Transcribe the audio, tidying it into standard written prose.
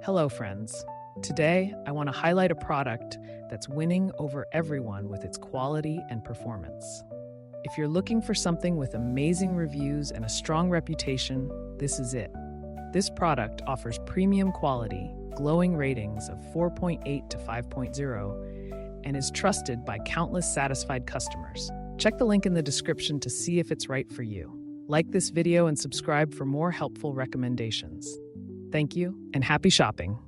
Hello, friends. Today, I want to highlight a product that's winning over everyone with its quality and performance. If you're looking for something with amazing reviews and a strong reputation, this is it. This product offers premium quality, glowing ratings of 4.8 to 5.0, and is trusted by countless satisfied customers. Check the link in the description to see if it's right for you. Like this video and subscribe for more helpful recommendations. Thank you, and happy shopping!